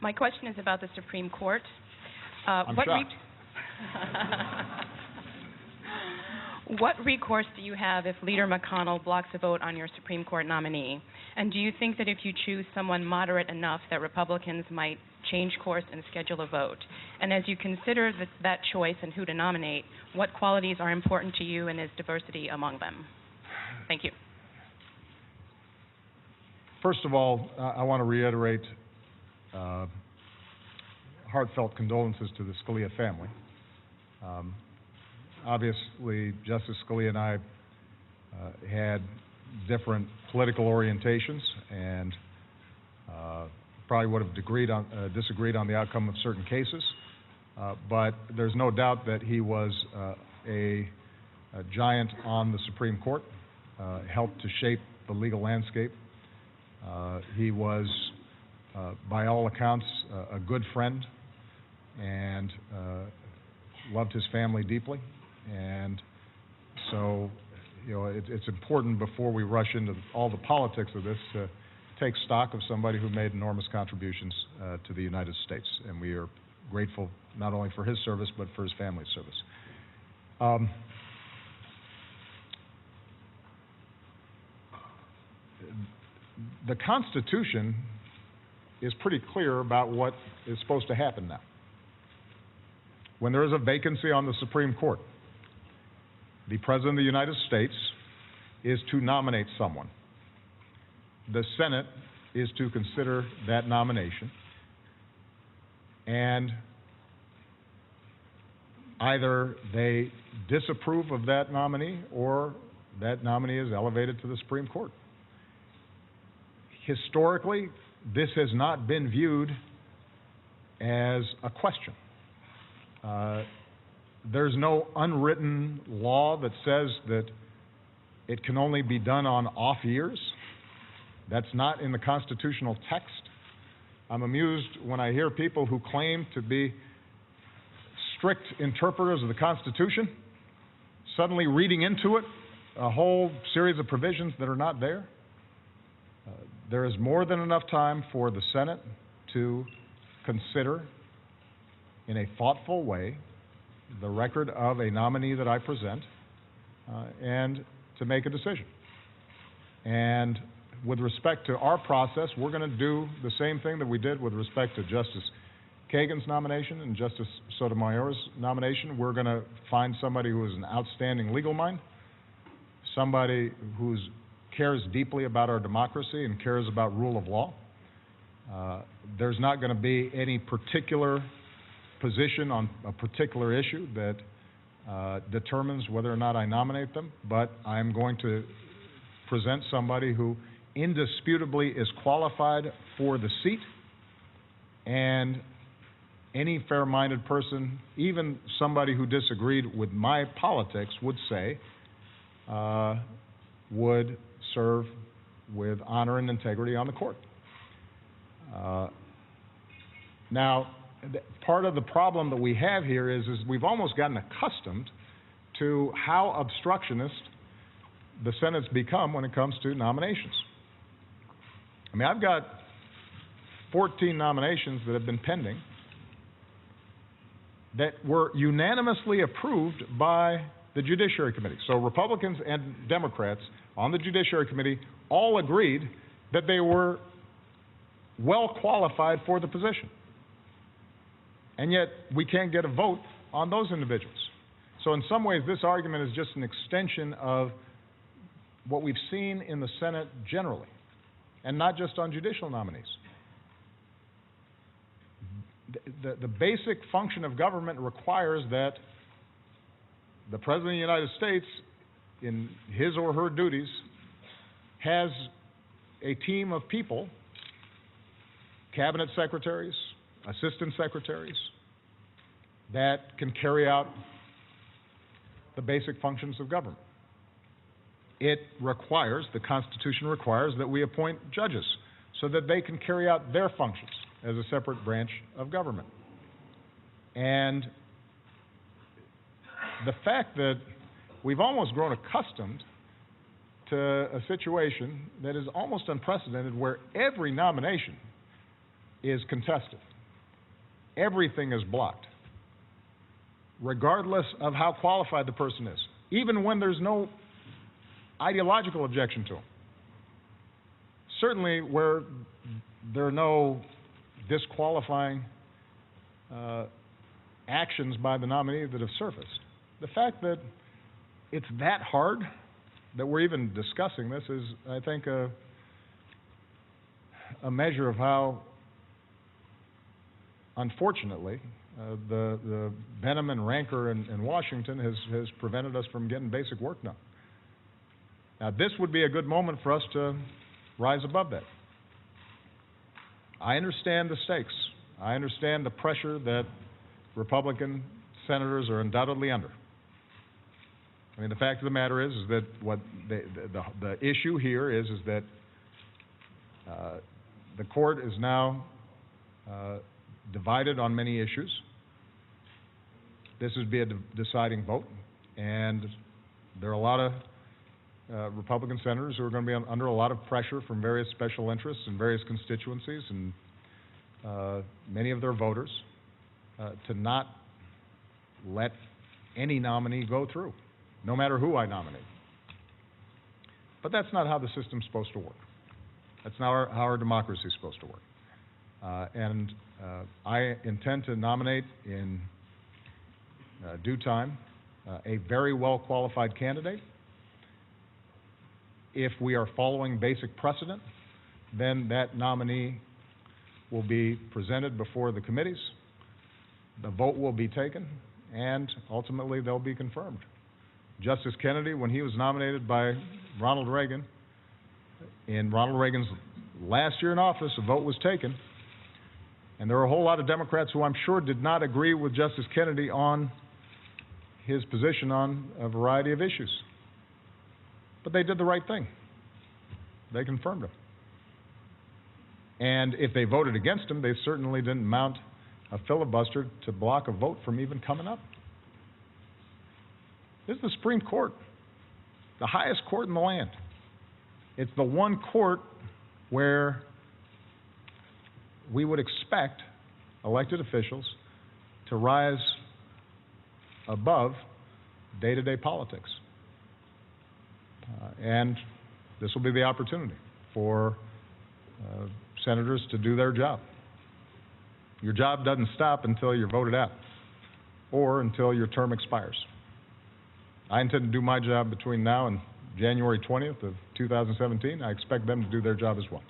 My question is about the Supreme Court. I'm shocked. What recourse do you have if Leader McConnell blocks a vote on your Supreme Court nominee? And do you think that if you choose someone moderate enough that Republicans might change course and schedule a vote? And as you consider that choice and who to nominate, what qualities are important to you and is diversity among them? Thank you. First of all, I want to reiterate heartfelt condolences to the Scalia family. Obviously, Justice Scalia and I had different political orientations and probably would have disagreed on the outcome of certain cases, but there's no doubt that he was a giant on the Supreme Court, helped to shape the legal landscape. He was, by all accounts, a good friend and loved his family deeply. And so, you know, it's important before we rush into all the politics of this to take stock of somebody who made enormous contributions to the United States. And we are grateful not only for his service, but for his family's service. The Constitution is pretty clear about what is supposed to happen now. When there is a vacancy on the Supreme Court, the President of the United States is to nominate someone. The Senate is to consider that nomination, and either they disapprove of that nominee or that nominee is elevated to the Supreme Court. Historically, this has not been viewed as a question. There's no unwritten law that says that it can only be done on off years. That's not in the constitutional text. I'm amused when I hear people who claim to be strict interpreters of the Constitution suddenly reading into it a whole series of provisions that are not there. There is more than enough time for the Senate to consider in a thoughtful way the record of a nominee that I present and to make a decision. And with respect to our process, we're going to do the same thing that we did with respect to Justice Kagan's nomination and Justice Sotomayor's nomination. We're going to find somebody who is an outstanding legal mind, somebody who cares deeply about our democracy and cares about rule of law. There's not going to be any particular position on a particular issue that determines whether or not I nominate them, but I'm going to present somebody who indisputably is qualified for the seat, and any fair-minded person, even somebody who disagreed with my politics, would say would serve with honor and integrity on the court. Now, part of the problem that we have here is we've almost gotten accustomed to how obstructionist the Senate's become when it comes to nominations. I mean, I've got 14 nominations that have been pending that were unanimously approved by the Judiciary Committee. So Republicans and Democrats on the Judiciary Committee all agreed that they were well qualified for the position. And yet we can't get a vote on those individuals. So in some ways, this argument is just an extension of what we've seen in the Senate generally, and not just on judicial nominees. The basic function of government requires that the President of the United States, in his or her duties, has a team of people, cabinet secretaries, assistant secretaries, that can carry out the basic functions of government. It requires, the Constitution requires, that we appoint judges so that they can carry out their functions as a separate branch of government. And the fact that we've almost grown accustomed to a situation that is almost unprecedented, where every nomination is contested. everything is blocked, regardless of how qualified the person is, even when there's no ideological objection to them. Certainly where there are no disqualifying actions by the nominee that have surfaced. The fact that it's that hard that we're even discussing this is, I think, a measure of how, unfortunately, the venom and rancor in Washington has prevented us from getting basic work done. Now, this would be a good moment for us to rise above that. I understand the stakes. I understand the pressure that Republican senators are undoubtedly under. I mean, the fact of the matter is that what the issue here is that the court is now divided on many issues. This would be a deciding vote, and there are a lot of Republican senators who are going to be under a lot of pressure from various special interests and various constituencies and many of their voters to not let any nominee go through, no matter who I nominate. But that's not how the system's supposed to work. That's not how our democracy is supposed to work. I intend to nominate in due time a very well-qualified candidate. If we are following basic precedent, then that nominee will be presented before the committees, the vote will be taken, and ultimately they'll be confirmed. Justice Kennedy, when he was nominated by Ronald Reagan, in Ronald Reagan's last year in office, a vote was taken, and there were a whole lot of Democrats who I'm sure did not agree with Justice Kennedy on his position on a variety of issues. But they did the right thing. They confirmed him. And if they voted against him, they certainly didn't mount a filibuster to block a vote from even coming up. This is the Supreme Court, the highest court in the land. It's the one court where we would expect elected officials to rise above day-to-day politics. And this will be the opportunity for senators to do their job. Your job doesn't stop until you're voted out or until your term expires. I intend to do my job between now and January 20th of 2017. I expect them to do their job as well.